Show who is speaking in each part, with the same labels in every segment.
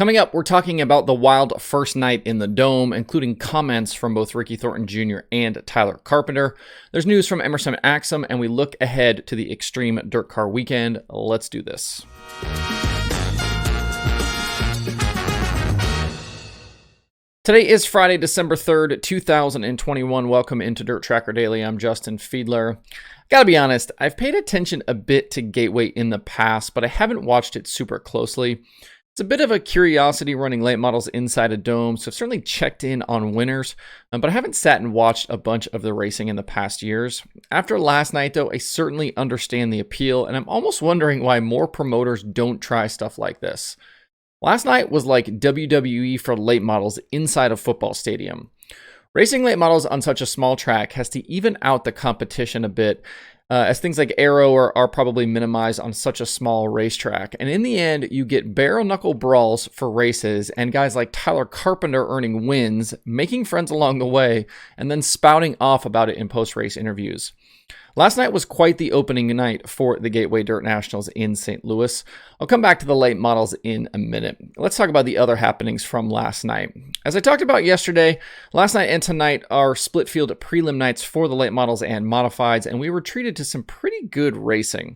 Speaker 1: Coming up, we're talking about the wild first night in the Dome, including comments from both Ricky Thornton Jr. and Tyler Carpenter. There's news from Emerson Axsom, and we look ahead to the Xtreme DIRTcar weekend. Let's do this. Today is Friday, December 3rd, 2021. Welcome into Dirt Tracker Daily. I'm Justin Fiedler. Gotta be honest, I've paid attention a bit to Gateway in the past, but I haven't watched it super closely. It's a bit of a curiosity running late models inside a dome, so I've certainly checked in on winners, but I haven't sat and watched a bunch of the racing in the past years. After last night, though, I certainly understand the appeal, and I'm almost wondering why more promoters don't try stuff like this. Last night was like WWE for late models inside a football stadium. Racing late models on such a small track has to even out the competition a bit, as things like aero are probably minimized on such a small racetrack. And in the end, you get bare knuckle brawls for races and guys like Tyler Carpenter earning wins, making friends along the way, and then spouting off about it in post-race interviews. Last night was quite the opening night for the Gateway Dirt Nationals in St. Louis. I'll come back to the late models in a minute. Let's talk about the other happenings from last night. As I talked about yesterday, last night and tonight are split field prelim nights for the late models and modifieds, and we were treated to some pretty good racing.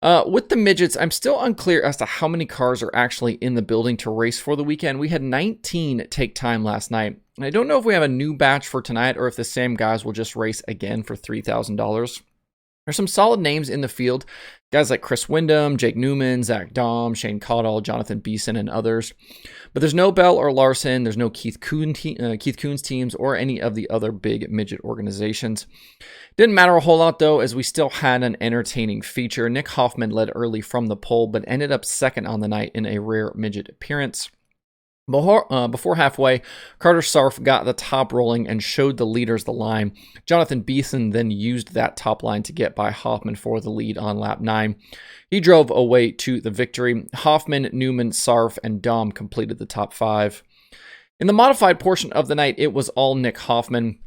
Speaker 1: With the midgets, I'm still unclear as to how many cars are actually in the building to race for the weekend. We had 19 take time last night. And I don't know if we have a new batch for tonight or if the same guys will just race again for $3,000. There's some solid names in the field. Guys like Chris Wyndham, Jake Newman, Zach Dahm, Shane Caudle, Jonathan Beeson, and others. But there's no Bell or Larson. There's no Keith Kunz teams or any of the other big midget organizations. Didn't matter a whole lot, though, as we still had an entertaining feature. Nick Hoffman led early from the pole, but ended up second on the night in a rare midget appearance. Before halfway, Carter Sarf got the top rolling and showed the leaders the line. Jonathan Beeson then used that top line to get by Hoffman for the lead on lap 9. He drove away to the victory. Hoffman, Newman, Sarf, and Dahm completed the top 5. In the modified portion of the night, it was all Nick Hoffman.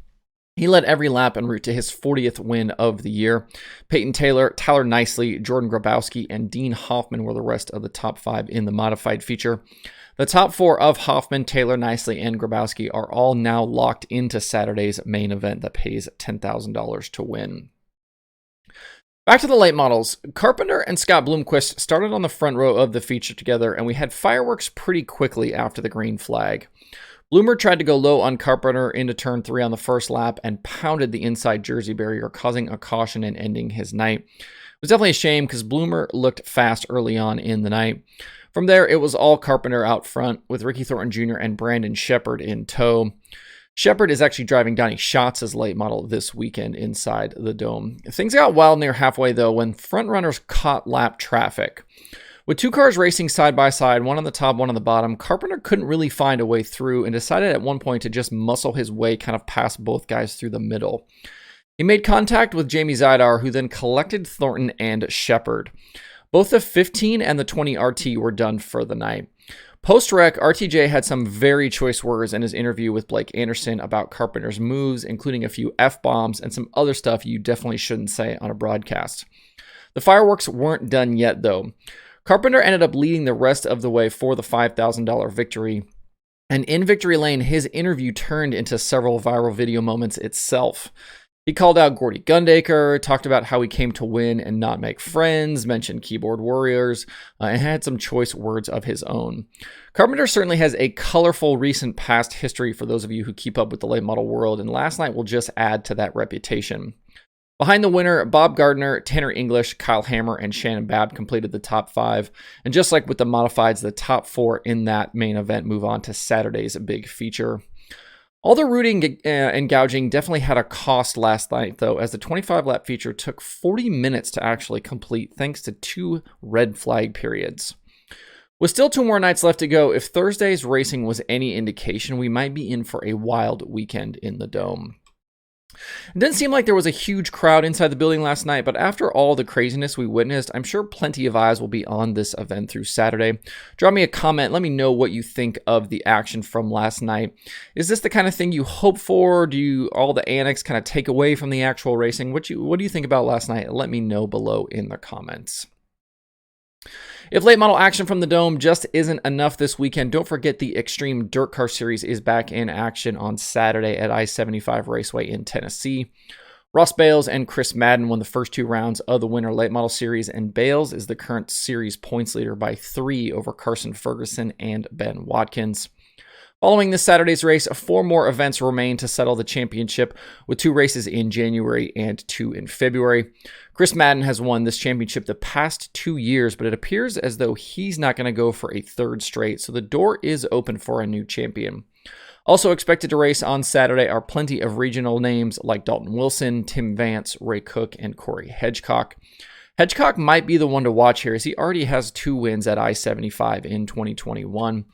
Speaker 1: He led every lap en route to his 40th win of the year. Peyton Taylor, Tyler Nicely, Jordan Grabowski, and Dean Hoffman were the rest of the top 5 in the modified feature. The top 4 of Hoffman, Taylor, Nicely, and Grabowski are all now locked into Saturday's main event that pays $10,000 to win. Back to the late models. Carpenter and Scott Bloomquist started on the front row of the feature together, and we had fireworks pretty quickly after the green flag. Bloomer tried to go low on Carpenter into turn 3 on the first lap and pounded the inside Jersey barrier, causing a caution and ending his night. It was definitely a shame because Bloomer looked fast early on in the night. From there, it was all Carpenter out front with Ricky Thornton Jr. and Brandon Shepard in tow. Shepard is actually driving Donnie Schatz's late model this weekend inside the Dome. Things got wild near halfway, though, when front runners caught lap traffic. With 2 cars racing side by side, one on the top, one on the bottom, Carpenter couldn't really find a way through and decided at one point to just muscle his way kind of past both guys through the middle. He made contact with Jamie Zidar, who then collected Thornton and Shepard. Both the 15 and the 20 RT were done for the night. Post-wreck, RTJ had some very choice words in his interview with Blake Anderson about Carpenter's moves, including a few F-bombs and some other stuff you definitely shouldn't say on a broadcast. The fireworks weren't done yet, though. Carpenter ended up leading the rest of the way for the $5,000 victory. And in victory lane, his interview turned into several viral video moments itself. He called out Gordy Gundaker, talked about how he came to win and not make friends, mentioned keyboard warriors, and had some choice words of his own. Carpenter certainly has a colorful recent past history for those of you who keep up with the late model world, and last night will just add to that reputation. Behind the winner, Bob Gardner, Tanner English, Kyle Hammer, and Shannon Babb completed the top 5. And just like with the modifieds, the top 4 in that main event move on to Saturday's big feature. All the rooting and gouging definitely had a cost last night, though, as the 25-lap feature took 40 minutes to actually complete, thanks to 2 red flag periods. With still 2 more nights left to go, if Thursday's racing was any indication, we might be in for a wild weekend in the Dome. It didn't seem like there was a huge crowd inside the building last night, but after all the craziness we witnessed, I'm sure plenty of eyes will be on this event through Saturday. Drop me a comment. Let me know what you think of the action from last night. Is this the kind of thing you hope for? Do you all the annex kind of take away from the actual racing? What do you think about last night? Let me know below in the comments. If late model action from the Dome just isn't enough this weekend, don't forget the Xtreme DIRTcar Series is back in action on Saturday at I-75 Raceway in Tennessee. Ross Bales and Chris Madden won the first 2 rounds of the Winter Late Model Series, and Bales is the current series points leader by 3 over Carson Ferguson and Ben Watkins. Following this Saturday's race, 4 more events remain to settle the championship, with 2 races in January and 2 in February. Chris Madden has won this championship the past 2 years, but it appears as though he's not going to go for a 3rd straight, so the door is open for a new champion. Also expected to race on Saturday are plenty of regional names like Dalton Wilson, Tim Vance, Ray Cook, and Corey Hedgecock. Hedgecock might be the one to watch here, as he already has 2 wins at I-75 in 2021.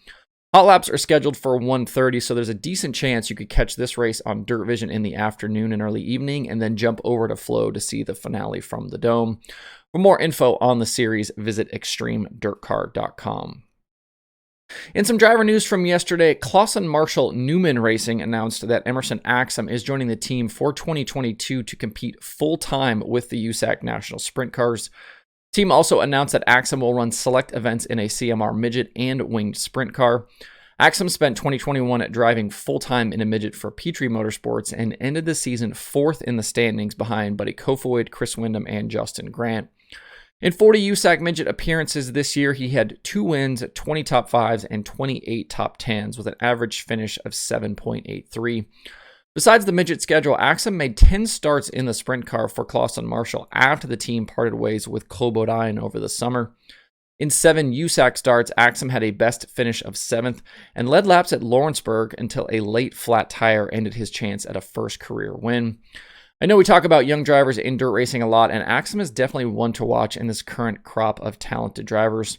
Speaker 1: Hot laps are scheduled for 1:30, so there's a decent chance you could catch this race on Dirt Vision in the afternoon and early evening, and then jump over to Flow to see the finale from the Dome. For more info on the series, visit XtremeDIRTcar.com. In some driver news from yesterday, Clauson Marshall Newman Racing announced that Emerson Axsom is joining the team for 2022 to compete full-time with the USAC National Sprint Cars. The team also announced that Axsom will run select events in a CMR midget and winged sprint car. Axsom spent 2021 driving full-time in a midget for Petrie Motorsports and ended the season 4th in the standings behind Buddy Kofoid, Chris Windham, and Justin Grant. In 40 USAC midget appearances this year, he had 2 wins, 20 top 5s, and 28 top 10s with an average finish of 7.83. Besides the midget schedule, Axsom made 10 starts in the sprint car for Clauson Marshall after the team parted ways with Klobodyne over the summer. In 7 USAC starts, Axsom had a best finish of 7th and led laps at Lawrenceburg until a late flat tire ended his chance at a first career win. I know we talk about young drivers in dirt racing a lot, and Axsom is definitely one to watch in this current crop of talented drivers.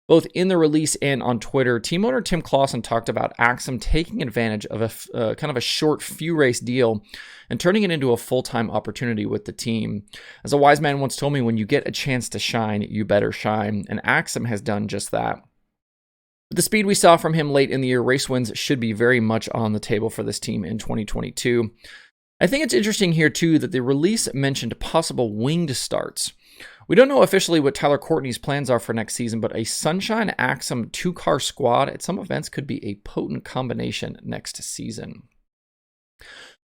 Speaker 1: Both in the release and on Twitter, team owner Tim Clauson talked about Axsom taking advantage of a kind of a short few race deal and turning it into a full-time opportunity with the team. As a wise man once told me, when you get a chance to shine, you better shine, and Axsom has done just that. With the speed we saw from him late in the year, race wins should be very much on the table for this team in 2022. I think it's interesting here, too, that the release mentioned possible winged starts. We don't know officially what Tyler Courtney's plans are for next season, but a Sunshine Axsom 2-car squad at some events could be a potent combination next season.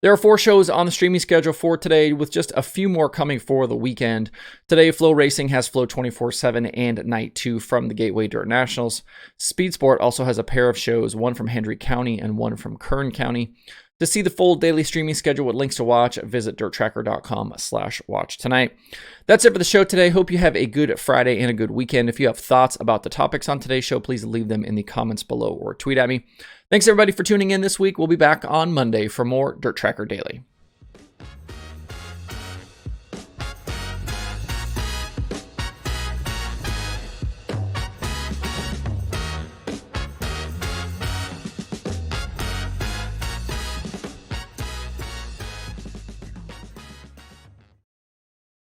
Speaker 1: There are 4 shows on the streaming schedule for today, with just a few more coming for the weekend. Today, Flow Racing has Flow 24/7 and Night 2 from the Gateway Dirt Nationals. Speed Sport also has a pair of shows, one from Hendry County and one from Kern County. To see the full daily streaming schedule with links to watch, visit dirttracker.com/watch tonight. That's it for the show today. Hope you have a good Friday and a good weekend. If you have thoughts about the topics on today's show, please leave them in the comments below or tweet at me. Thanks everybody for tuning in this week. We'll be back on Monday for more Dirt Tracker Daily.